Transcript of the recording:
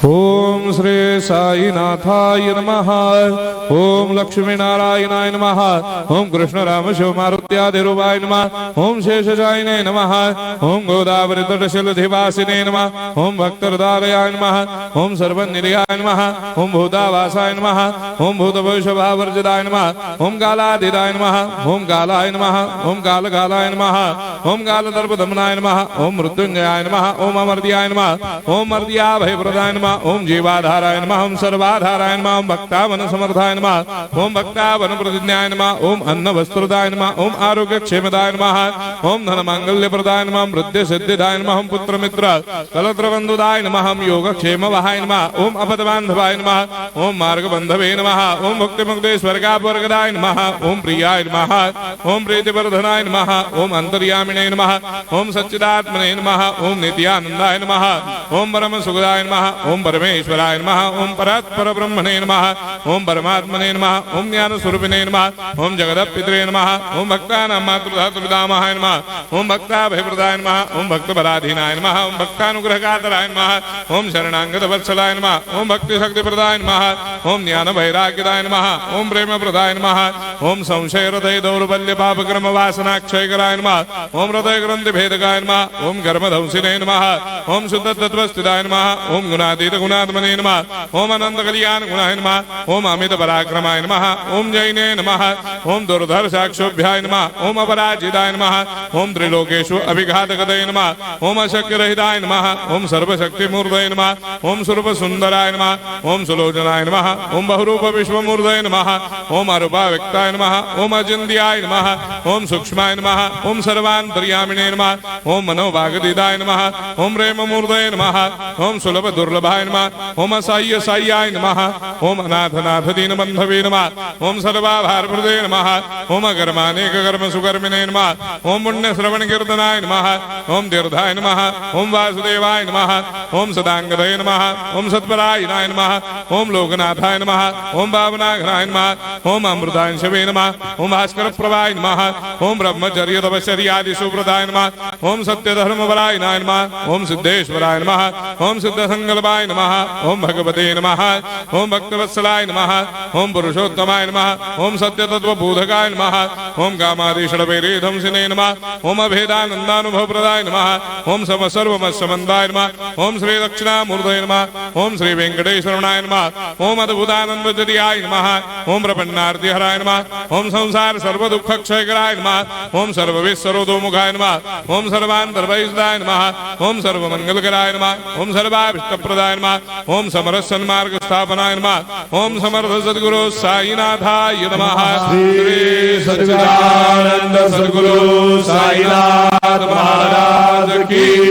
ओम श्री साईनाथाय नमः। ओम लक्ष्मी नारायणाय नमः। ओम कृष्ण राम शिव मारुत्यादिरूपाय नमः। ओम शेषशायिने नमः। ओम गोदावरी तटशिलधिवासिने नमः। ओम भक्तहृदयाय नमः। ओम सर्वनिर्याय नमः। ओम भूतावासाय नमः। ओम भूतभविष्यभावर्जिताय नमः। ओम कालातीताय नमः। ओम कालाय नमः। ओम कालकालाय नमः। ओम कालदर्पदमनाय नमः। ओम मृत्युंजयाय नमः। ओम अमर्त्याय नमः। ओम मर्त्याभयप्रदाय नमः। ओम जीवाधाराय नमः। ओम सर्वाधाराय नमः। ओम भक्तावन समर्थाय नमः। ओम भक्तावन प्रतिज्ञाय नमः। ओम अन्न वस्त्रदाय नमः। ओम आरोग्य क्षेमदाय नमः। ओम धन मांगल्य प्रदाय नमः। वृद्धि सिद्धिदाय नमः। ओम पुत्र मित्र कलत्र बंधुदाय नमः। ओम योग क्षेम वहाय नमः। ओम अपद बांधवाय नमः। ओम मार्ग बंधवे नमः। ओम मुक्ति मुक्ति स्वर्गापवर्गदाय नमः। ओम प्रियाय नमः। ओम प्रीतिवर्धनाय नमः। ओम अंतर्यामिने नमः। ओम सच्चिदात्मने नमः। ओम नित्यानंदाय नमः। ओम परम सुखदाय नमः। ओम परमेश्वराय नमः। ओम परात्पर ब्रह्मणे नमः। ओम परमात्मने नमः। ओम ज्ञान स्वरूपिणे नमः। ओम जगदपितरे नमः। ओम भक्तानां मातृधातुपितामहाय नमः। ओम भक्ताभयप्रदाय नमः। ओम भक्तपराधीनाय नमः। ओम भक्तानुग्रहकातराय नमः। ओम शरणागत वत्सलाय नमः। ओम भक्ति शक्तिप्रदाय नमः। ओम ज्ञान वैराग्यदाय नमः। ओम प्रेम प्रदाय नमः। ओम संशय हृदय दौर्बल्य पाप कर्म वासना क्षयकराय नमः। ओम हृदय ग्रंथि भेदकाय नमः। ओम कर्मधंसिने नमः। ओम शुद्ध तत्वस्थिताय नमः। ओम गुणातीत गुणात्मने नमः। ओम अनंत कल्याण गुणाय नमः। ओम अमित पराक्रमाय नमः। ओम जैने नमः। ओम दुर्धर्षाक्षोभ्याय नमः। ओम अपराजिताय नमः। ओम त्रिलोकेषु अभिघातगतये नमः। ओम अशक्य रहिताय नमः। ओम सर्वशक्तिमूर्तये नमः। ओम स्वरूप सुंदराय नमः। ओम सुलोचनाय नमः। ओम बहुरूप विश्वमूर्तये नमः। ओम अरूपाव्यक्ताय नमः। ओम अचिन्त्याय नमः। ओम सूक्ष्माय नमः। ओम सर्वान्तर्यामिने नमः। ओम मनोभागतीताय नमः। ओम प्रेममूर्तये नमः। ओम सुलभ दुर्लभाय नमः। ओम असाह्य साह्याय नमः। ओम अनाथनाथ दीनबन्धवे नमः। ओम सर्वाभारप्रदे नमः। ओम अकर्मानेक कर्म सुकर्मिणे नमः। ओम पुण्य श्रवण कीर्तनाय नमः। ओम तीर्थाय नमः। ओम वासुदेवाय नमः। ओम सदांगदये नमः। ओम सत्परायणाय नमः। ओम लोकनाथाय नमः। ओम भावनाघ्नाय नमः। ओम अमृतांशवे नमः। ओम भास्कर प्रभाय नमः। ओम ब्रह्मचर्य तपश्चर्यादि सुप्रदाय नमः। ओम सत्य धर्मपरायणाय नमः। ओम सिद्धेश्वराय नमः। ओम सिद्ध संकल्पाय नमः। ओम भगवते नमः। ओम भक्तवत्सलाय नमः। ओम पुरुषोत्तमाय नमः। ओम सत्य तत्व बोधकाय नमः। ओम कामादिषडवैरे धंसिने नमः। ओम अभेदानंदानुभव प्रदाय नमः। ओम सम सर्वमस्समन्दाय नमः। ओम श्री दक्षिणामूर्तये नमः। ओम श्री वेंकटेश्वराय नमः। ओम अद्भुतानंदजरियाय नमः। ओम प्रपन्नार्तिहराय नमः। ओम संसार सर्व दुख क्षयकराय नमः। ओम सर्वविश्वरोधोमुखाय नमः। ओम सर्वान्तर्भयदाय नमः। ओम सर्वमंगलकराय नमः। ओम सर्वाभिष्टप्रदाय नमः। ओम समरस सन्मार्ग स्थापनाय नमः। ओम समर्थ सद्गुरु साईनाथाय नमः। श्री सच्चिदानंद सद्गुरु साईनाथ महाराज की